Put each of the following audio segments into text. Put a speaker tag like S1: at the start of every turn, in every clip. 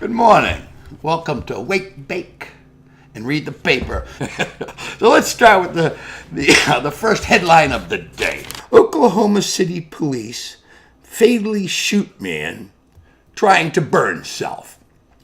S1: Good morning. Welcome to Wake, Bake, and Read the Paper. So let's start with the first headline of the day. Oklahoma City police fatally shoot man trying to burn himself.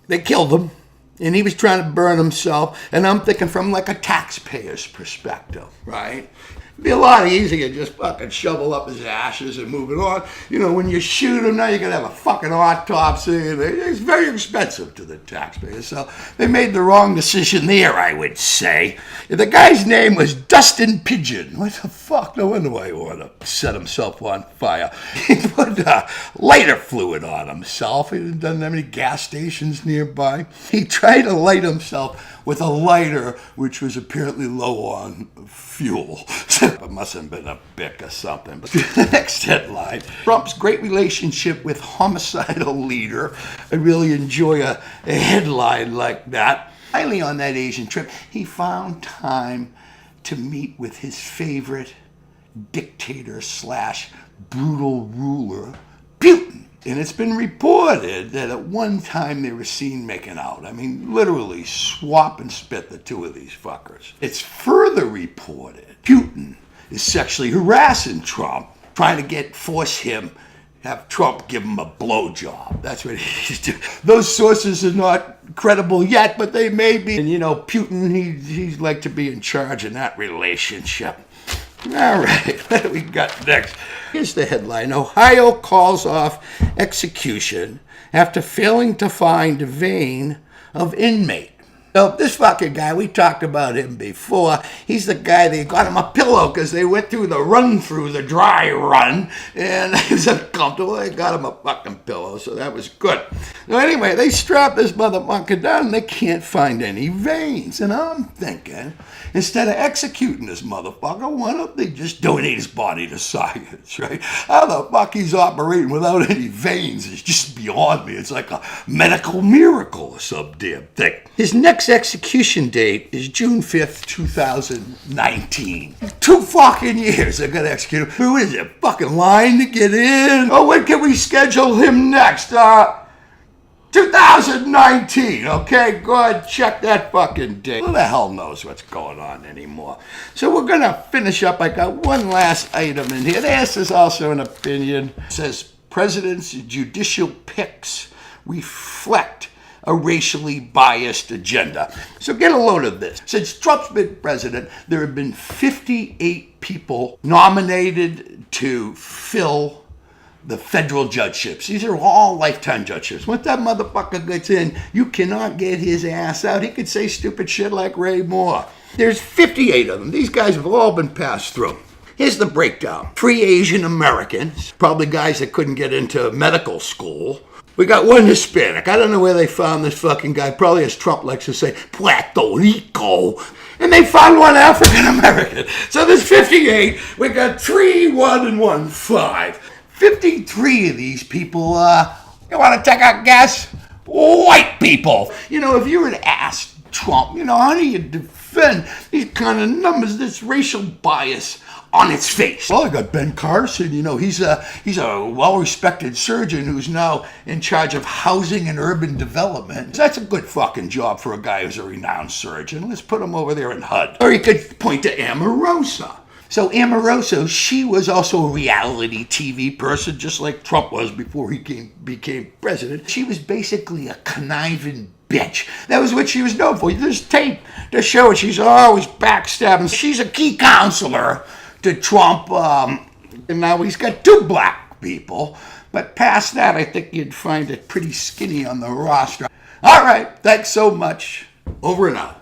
S1: They killed him, and he was trying to burn himself, and I'm thinking from like a taxpayer's perspective, right? It'd be a lot easier to just fucking shovel up his ashes and move it on. You know, when you shoot him, now you're going to have a fucking autopsy. And it's very expensive to the taxpayers. So they made the wrong decision there, I would say. The guy's name was Dustin Pigeon. What the fuck? No wonder why he wanted to set himself on fire. He put lighter fluid on himself. He doesn't have any gas stations nearby. He tried to light himself with a lighter, which was apparently low on fuel. It must have been a Bic or something. But the next headline, Trump's great relationship with homicidal leader. I really enjoy a headline like that. Finally, on that Asian trip, he found time to meet with his favorite dictator / brutal ruler, Putin. And it's been reported that at one time they were seen making out. I mean, literally swap and spit, the two of these fuckers. It's further reported Putin is sexually harassing Trump, trying to force him, have Trump give him a blowjob. That's what he's doing. Those sources are not credible yet, but they may be. And you know, Putin, he's like to be in charge in that relationship. All right, what do we got next? Here's the headline. Ohio calls off execution after failing to find a vein of inmate. So this fucking guy, we talked about him before. He's the guy, they got him a pillow because they went through the dry run, and he was uncomfortable. They got him a fucking pillow, so that was good. So anyway, they strapped this motherfucker down, and they can't find any veins. And I'm thinking, instead of executing this motherfucker, why don't they just donate his body to science, right? How the fuck he's operating without any veins is just beyond me. It's like a medical miracle or some damn thing. His next execution date is June 5th, 2019. 2 fucking years they're gonna execute him. Who is it? Fucking line to get in? Oh, when can we schedule him next? 2019, okay? Go ahead, check that fucking date. Who the hell knows what's going on anymore? So we're gonna finish up. I got one last item in here. This is also an opinion. It says, President's judicial picks reflect a racially biased agenda. So get a load of this. Since Trump's been president, there have been 58 people nominated to fill the federal judgeships. These are all lifetime judgeships. Once that motherfucker gets in, you cannot get his ass out. He could say stupid shit like Ray Moore. There's 58 of them. These guys have all been passed through. Here's the breakdown. 3 Asian Americans, probably guys that couldn't get into medical school. We got 1 Hispanic. I don't know where they found this fucking guy. Probably, as Trump likes to say, Puerto Rico. And they found 1 African American. So there's 58. We got 3, 1, and 1, 5. 53 of these people, you want to take a guess? White people. You know, if you were to ask Trump, you know, how do you defend these kind of numbers, this racial bias on its face? Well, I got Ben Carson. You know, he's a well-respected surgeon who's now in charge of housing and urban development. That's a good fucking job for a guy who's a renowned surgeon. Let's put him over there in HUD. Or you could point to Omarosa. So Omarosa, she was also a reality TV person, just like Trump was before he became president. She was basically a conniving bitch. That was what she was known for. There's tape to show it. She's always backstabbing. She's a key counselor to Trump, and now he's got 2 black people. But past that, I think you'd find it pretty skinny on the roster. All right, thanks so much. Over and out.